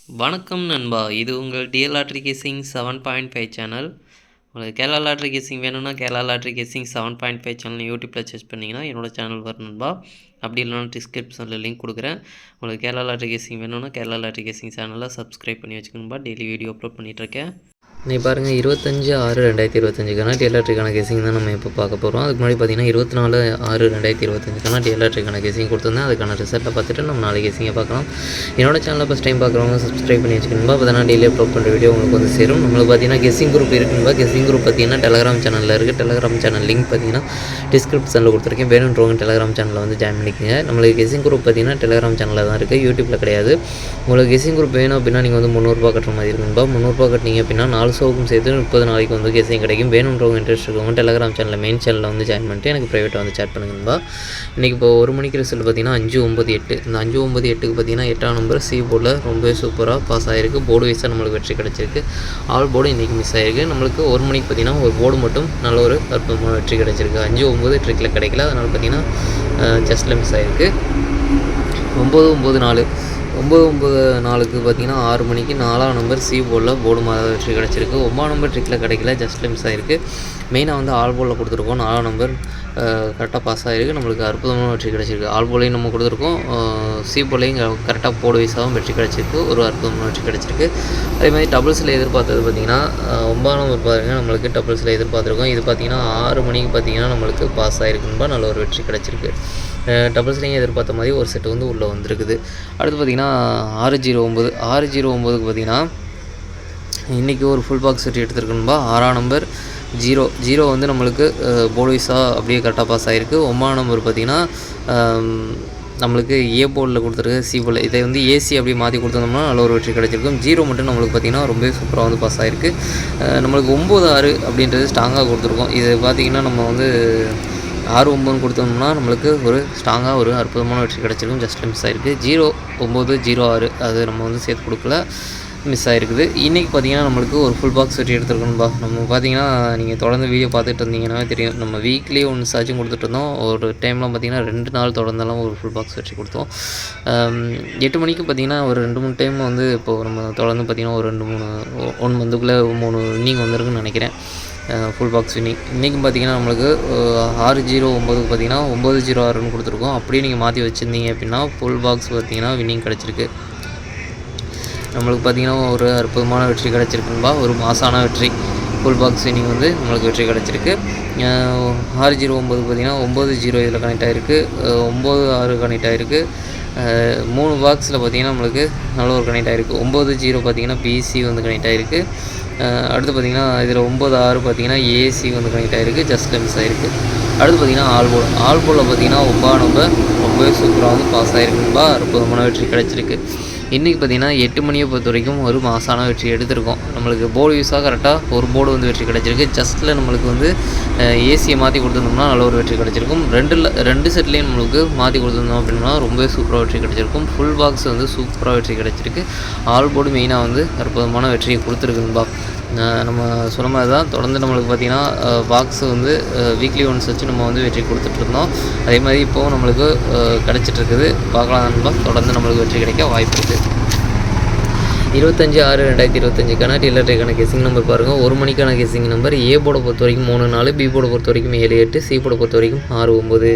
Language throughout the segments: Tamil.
வணக்கம் நண்பா, இது உங்கள் டிஎல் லாட்ரி கேசிங் 7.5 சேனல். உங்களுக்கு கேரளா லாட்ரி கேசிங் வேணும்னா கேரளா லாட்ரி கேசிங் 7.5 சேனல் யூடியூப்பில் சர்ச் பண்ணிங்கன்னா என்னோட சேனல் வரும் நண்பா. அப்படி இல்லைனா டிஸ்கிரிப்ஷனில் லிங்க் கொடுக்குறேன். உங்களுக்கு கேரளா லாட்ரி கேசிங் வேணும்னா கேரளா லாட்ரி கேசிங் சேனலை சப்ஸ்கிரைப் பண்ணி வச்சுக்கணும்பா. டெய்லி வீடியோ அப்லோட் பண்ணிகிட்ருக்கேன். நீ பாருங்கள், 25/6/2025க்கான டிஎல்ஆர்டிக்கான கேசிங் தான் நம்ம இப்போ பார்க்க போகிறோம். அதுக்கு முன்னாடி பார்த்தீங்கன்னா 24/6/2025க்கான டிஎல்ஆர்டிக்கான கேசிங் கொடுத்துருந்தேன். அதுக்கான ரிசல்ட்டை பார்த்துட்டு நம்ம நாளைக்கு கேசிங்கை பார்க்கலாம். என்னோட சேனலை ஃபஸ்ட் டைம் பார்க்குறவங்க சப்ஸ்கிரைப் பண்ணி வச்சுக்கணும்பா. அப்போ தான் டெய்லி அப்லோட் பண்ணுற வீடியோ உங்களுக்கு வந்து சேரும். நம்மளுக்கு பார்த்தீங்கன்னா கெஸ்ஸிங் குரூப் இருக்குன்பா. கெஸ்ஸிங் குரூப் பார்த்தீங்கன்னா டெலகிராம் சேனலில் இருக்குது. டெலகிராம் சேனல் லிங்க் பார்த்தீங்கன்னா டிஸ்கிரிப்ஷனில் கொடுத்துருக்கேன். வேணுன்றவங்க டெலகிராம் சேனலில் வந்து ஜாயின் பண்ணிக்கோங்க. நம்மளுக்கு கெஸ்ஸிங் குரூப் பார்த்தீங்கன்னா டெலகிராம் சேனலில் தான் இருக்குது, யூடியூப்பில் கிடையாது. உங்களுக்கு கெஸ்ஸிங் குரூப் வேணும் அப்படின்னா நீங்கள் வந்து 300 கட்டுற மாதிரி இருக்குன்பா. 300 கட்டினீங்க அப்படின்னா 4 ஷோவுக்கும் சேர்த்து 30 நாளைக்கு வந்து கெஸ்ஸிங் கிடைக்கும். வேணுன்றவங்க இன்ட்ரெஸ்ட் இருக்கவங்க டெலகிராம் சேனலில் மெயின் சேனலில் வந்து ஜாயின் பண்ணிட்டு எனக்கு ப்ரைவேட்டாக வந்து சேட் பண்ணுங்கன்பா. இன்றைக்கி இப்போ 1 மணிக்கு ரிசல்ட் பார்த்தீங்கன்னா 5/9/8. இந்த 5/9/8க்கு பார்த்தீங்கன்னா 8ஆம் நம்பர் சி போர்டில் ரொம்பவே சூப்பராக பாஸ் ஆகிருக்கு. போர்டு வைஸாக நம்மளுக்கு வெற்றி கிடச்சிருக்கு. ஆல் போர்டு இன்றைக்கி மிஸ் ஆகிருக்கு. நம்மளுக்கு 1 மணிக்கு பார்த்தீங்கன்னா ஒரு போர்டு மட்டும் நல்ல ஒரு அற்புதமான வெற்றி கிடச்சிருக்கு. 5/9 ட்ரிக்கில் கிடைக்கல, அதனால் பார்த்தீங்கன்னா ஜஸ்ட்டில் மிஸ் ஆகிருக்கு. 9/9/4 9/9/4க்கு பார்த்தீங்கன்னா 6 மணிக்கு 4ஆம் நம்பர் சி போர்டில் போர்டு மாதிரி வெற்றி கிடச்சிருக்கு. 9ஆம் நம்பர் ட்ரிக்கில் கிடைக்கல, ஜஸ்ட்டில் மிஸ் ஆகிருக்கு. மெயினாக வந்து ஆல் போர்டில் கொடுத்துருக்கோம். 4ஆம் நம்பர் கரெக்டாக பாஸ் ஆகிருக்கு. நம்மளுக்கு அற்புதமான வெற்றி கிடச்சிருக்கு. ஆல் போர்டையும் நம்ம கொடுத்துருக்கோம், சி போர்டையும் கரெக்டாக போர்டு வைஸாகவும் வெற்றி கிடச்சிருக்கு. ஒரு அற்புதமான வெற்றி கிடச்சிருக்கு. அதே மாதிரி டபுள்ஸில் எதிர்பார்த்தது பார்த்திங்கன்னா 9ஆம் நம்பர் பாருங்கள், நம்மளுக்கு டபுள்ஸில் எதிர்பார்த்துருக்கோம். இது பார்த்திங்கன்னா 6 மணிக்கு பார்த்திங்கன்னா நம்மளுக்கு பாஸ் ஆகிருக்குன்பா. நல்ல ஒரு வெற்றி கிடச்சிருக்கு. டபுள்ஸ்லேயும் எதிர்பார்த்த மாதிரி ஒரு செட்டு வந்து உள்ளே வந்திருக்குது. அடுத்து பார்த்திங்கன்னா 6/09 6/09க்கு பார்த்திங்கன்னா இன்றைக்கி ஒரு ஃபுல் பாக்ஸ் வெற்றி எடுத்துருக்கணும்பா. 6ஆம் நம்பர் 0 வந்து நம்மளுக்கு போர்டு வைஸாக அப்படியே கரெக்டாக பாஸ் ஆகிருக்கு. 9ஆம் நம்பர் பார்த்திங்கன்னா நம்மளுக்கு ஏ போர்டில் கொடுத்துருக்கு, சி போர்டில் இதை வந்து ஏசி அப்படியே மாற்றி கொடுத்துருந்தோம்னா நல்ல ஒரு வெற்றி கிடச்சிருக்கும். 0 மட்டும் நம்மளுக்கு பார்த்திங்கன்னா ரொம்பவே சூப்பராக வந்து பாஸ் ஆகிருக்கு. நம்மளுக்கு 9/6 அப்படின்றது ஸ்ட்ராங்காக கொடுத்துருக்கோம். இது பார்த்திங்கன்னா நம்ம வந்து 6/9 கொடுத்தோம்னா நம்மளுக்கு ஒரு ஸ்ட்ராங்காக ஒரு அற்புதமான வெற்றி கிடச்சிருக்கும். ஜஸ்ட்டில் மிஸ் ஆகிருக்கு. 0/9/06 அது நம்ம வந்து சேர்த்து கொடுக்கல, மிஸ் ஆகிருக்குது. இன்றைக்கி பார்த்திங்கன்னா நம்மளுக்கு ஒரு ஃபுல் பாக்ஸ் வெற்றி எடுத்துருக்கணும்பா. நம்ம பார்த்திங்கன்னா நீங்கள் தொடர்ந்து வீடியோ பார்த்துட்டு இருந்தீங்கன்னா தெரியும், நம்ம வீக்லி ஒன்ஸ் ஆச்சும் கொடுத்துட்டு இருந்தோம். ஒரு டைம்லாம் பார்த்திங்கன்னா 2 நாள் தொடர்ந்தெல்லாம் ஒரு ஃபுல் பாக்ஸ் வெற்றி கொடுத்தோம். 8 மணிக்கு பார்த்திங்கன்னா ஒரு 2-3 டைம் வந்து இப்போது நம்ம தொடர்ந்து பார்த்திங்கன்னா ஒரு 1 மந்த்துக்குள்ளே 3 வின்னிங் வந்திருக்குன்னு நினைக்கிறேன். ஃபுல் பாக்ஸ் வின்னிங் இன்றைக்கும் பார்த்திங்கன்னா நம்மளுக்கு 6/09க்கு பார்த்திங்கன்னா 9/06ன்னு கொடுத்துருக்கோம். அப்படியே நீங்கள் மாற்றி வச்சுருந்தீங்க அப்படின்னா ஃபுல் பாக்ஸ் பார்த்திங்கன்னா வின்னிங் கிடச்சிருக்கு. நம்மளுக்கு பார்த்திங்கன்னா ஒரு அற்புதமான வெற்றி கிடச்சிருக்குன்பா. ஒரு மாசான வெற்றி. ஃபுல் பாக்ஸ் வின்னிங் வந்து நம்மளுக்கு வெற்றி கிடச்சிருக்கு. 6/09 பார்த்திங்கன்னா 9/0 இதில் கனெக்ட் ஆகிருக்கு, 9/6 கனெக்ட் ஆகிருக்கு. 3 பாக்ஸில் பார்த்திங்கன்னா நம்மளுக்கு நல்ல ஒரு கனெக்ட் ஆகிருக்கு. 9/0 பார்த்திங்கன்னா பிசி வந்து கனெக்ட் ஆகிருக்கு. அடுத்து பார்த்திங்கன்னா இதில் 9/6 பார்த்திங்கன்னா ஏசி வந்து கனெக்ட் ஆகிருக்கு, ஜஸ்ட்டில் மிஸ் ஆகிருக்கு. அடுத்து பார்த்திங்கன்னா ஆல் போர்டில் பார்த்திங்கன்னா 9ஆம் நம்பர் ரொம்பவே சூப்பராக வந்து பாஸ் ஆகிருக்குன்பா. அற்புதமான வெற்றி கிடச்சிருக்கு. இன்றைக்கி பார்த்திங்கன்னா 8 மணியை பொறுத்த வரைக்கும் ஒரு மாசான வெற்றி எடுத்திருக்கோம். நம்மளுக்கு போர்டு யூஸாக கரெக்டாக ஒரு போர்டு வந்து வெற்றி கிடச்சிருக்கு. ஜஸ்ட்டில் நம்மளுக்கு வந்து ஏசியை மாற்றி கொடுத்துருந்தோம்னா நல்ல ஒரு வெற்றி கிடச்சிருக்கும். 2 செட்லேயும் நம்மளுக்கு மாற்றி கொடுத்துருந்தோம் அப்படின்னா ரொம்பவே சூப்பராக வெற்றி கிடச்சிருக்கும். ஃபுல் பாக்ஸ் வந்து சூப்பராக வெற்றி கிடச்சிருக்கு. ஆல் போர்டு மெயினாக வந்து அற்புதமான வெற்றியை கொடுத்துருக்குன்பா. நம்ம சொன்ன மாதிரி தான் தொடர்ந்து நம்மளுக்கு பார்த்திங்கன்னா பாக்ஸ் வந்து வீக்லி ஒன்ஸ் வச்சு நம்ம வந்து வெற்றி கொடுத்துட்ருந்தோம். அதே மாதிரி இப்போவும் நம்மளுக்கு கிடச்சிட்ருக்குது. பார்க்கலாம் நண்பா, தொடர்ந்து நம்மளுக்கு வெற்றி கிடைக்க வாய்ப்பு இருக்குது. 25/6/2025க்கான டிஎல்ஆர்டிக்கான கெஸ்ஸிங் நம்பர் பாருங்கள். 1 மணிக்கான கெஸ்ஸிங் நம்பர் ஏ போர்டை பொறுத்த வரைக்கும் 3-4, பி போர்டை பொறுத்த வரைக்கும் 7-8, சி போர்டை பொறுத்த வரைக்கும் 6-9.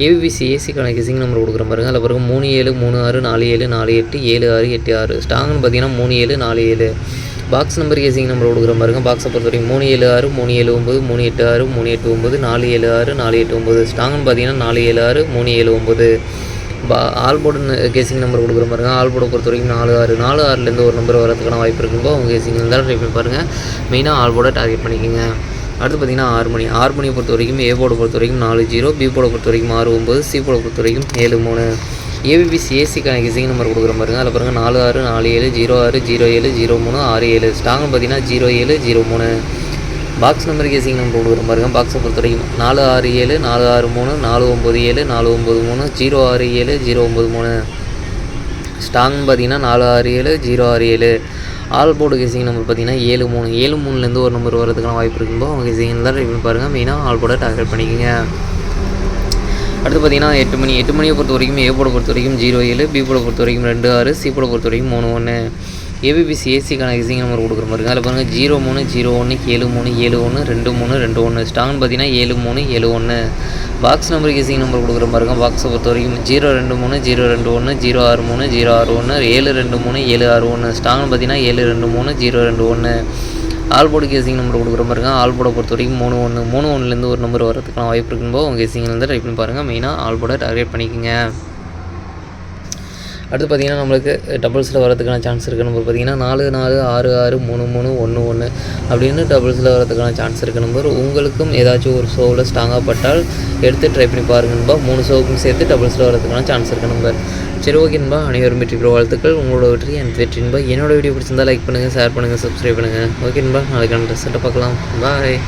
ஏபிபிசி ஏசிக்கான கெஸ்ஸிங் நம்பர் கொடுக்குற பாருங்கள். அதில் பாருங்கள் 3-7, 3-6, 4-7, 4-8, 7-6, 8-6. ஸ்ட்ராங்னு பார்த்தீங்கன்னா 3-7, 4-7. பாக்ஸ் நம்பர் கேசிங் நம்பர் கொடுக்குற பாருங்க. பாக்ஸை பொறுத்த வரைக்கும் 3-7-6, 3-7-9, 3-8-6, 3-8-9, 4-7-6, 4-8-9. ஸ்ட்ராங்னு பார்த்தீங்கன்னா 4-7-6, 3-7-9. ஆல் போர்டு கேசிங் நம்பர் கொடுக்குற பாருங்க. ஆல் போர்டை பொறுத்த வரைக்கும் 4-6, 4-6லேருந்து ஒரு நம்பர் வரதுக்கான வாய்ப்பு இருக்கும்போது அவங்க கேசிங் இருந்தாலும் ட்ரை பண்ணி பாருங்கள். மெயினாக ஆல் போர்டை டார்கெட் பண்ணிக்கோங்க. அடுத்து பார்த்திங்கன்னா 6 மணியை பொறுத்த வரைக்கும் ஏ போர்டை பொறுத்த வரைக்கும் 4-0, பி போர்டை பொறுத்த வரைக்கும் 6-9, சி போர்டை பொறுத்த வரைக்கும் 7-3. ஏபிபிசி ஏசிக்கான கெஸ்ஸிங் நம்பர் கொடுக்குற பாருங்க. அதில் பாருங்கள் 4-6, 4-7, 0-6, 0-7, 0-3, 6-7. ஸ்ட்ராங்னு பார்த்தீங்கன்னா 0-7, 0-3. பாக்ஸ் நம்பர் கேசிங் நம்பர் கொடுக்குற பாருங்க. பாக்ஸை பொறுத்த வரைக்கும் 4-6-7, 4-6-3, 4-9-7, 4-9-3, 0-6-7, 0-9-3. ஸ்ட்ராங்னு பார்த்தீங்கன்னா 4-6-7, 0-6-7. ஆல் போர்டு கேசிங் நம்பர் பார்த்தீங்கன்னா 7-3. 7-3லேருந்து ஒரு நம்பர் வரதுக்கான வாய்ப்பு இருக்கும்போது அவங்க கேசிங் தான் ட்ரை பண்ணி பாருங்கள். மெயினாக ஆல் போர்டை டார்கெட் பண்ணிக்கோங்க. அடுத்து பார்த்திங்கன்னா 8 மணியை பொறுத்த வரைக்கும் ஏ போர்டை பொறுத்த வரைக்கும் 0-7, பி போர்டை பொறுத்த வரைக்கும் 2-6, சி போர்டை பொறுத்த வரைக்கும் 3-1. ஏபிபிசி ஏசிக்கான கிசிங் நம்பர் கொடுக்குற மாதிரி இருக்குது. அதில் பாருங்கள் 0301 73 71 23 21 ஸ்டாங்னு பார்த்தீங்கன்னா 7371. பாக்ஸ் நம்பர் கிசிங் நம்பர் கொடுக்குற மாதிரி இருக்கும். பாக்ஸை பொறுத்த வரைக்கும் 023 021 063 061 723 761 ஸ்டாங்னு பார்த்தீங்கன்னா 723 021. ஆல்போர்டு கேசிங் நம்பர் கொடுக்குற மாதிரி இருக்காங்க. ஆல்போர்டை பொறுத்த வரைக்கும் 31 ஒரு நம்பர் வரதுக்கான வாய்ப்பு இருக்கும்போது உங்கள் கேசிங்கில் ட்ரை பண்ணி பாருங்கள். மெயினாக ஆல்போர்டை டார்கெட் பண்ணிக்கோங்க. அடுத்து பார்த்திங்கன்னா நம்மளுக்கு டபுள்ஸில் வரதுக்கான சான்ஸ் இருக்க நம்பர் பார்த்திங்கன்னா 4 4 6 6 3 3 1 1 அப்படின்னு டபுள்ஸில் வரதுக்கான சான்ஸ் இருக்க நம்பர். உங்களுக்கும் ஏதாச்சும் ஒரு ஷோவில் ஸ்ட்ராங்காக பட்டால் எடுத்து ட்ரை பண்ணி பாருங்கன்பா. 3 ஷோவுக்கும் சேர்த்து டபுள்ஸில் வரதுக்கான சான்ஸ் இருக்க நம்பர். சரி ஓகேன்பா, அனைவரும் வெற்றி பெற வாழ்த்துக்கள். உங்களோட வெற்றி எனக்கு வெற்றின்பா. என்னோட வீடியோ பிடிச்சிருந்தால் லைக் பண்ணுங்கள், ஷேர் பண்ணுங்கள், சப்ஸ்கிரைப் பண்ணுங்கள். ஓகேன்பா, நாளைக்கான ரிசல்ட்டை பார்க்கலாம். பாய்.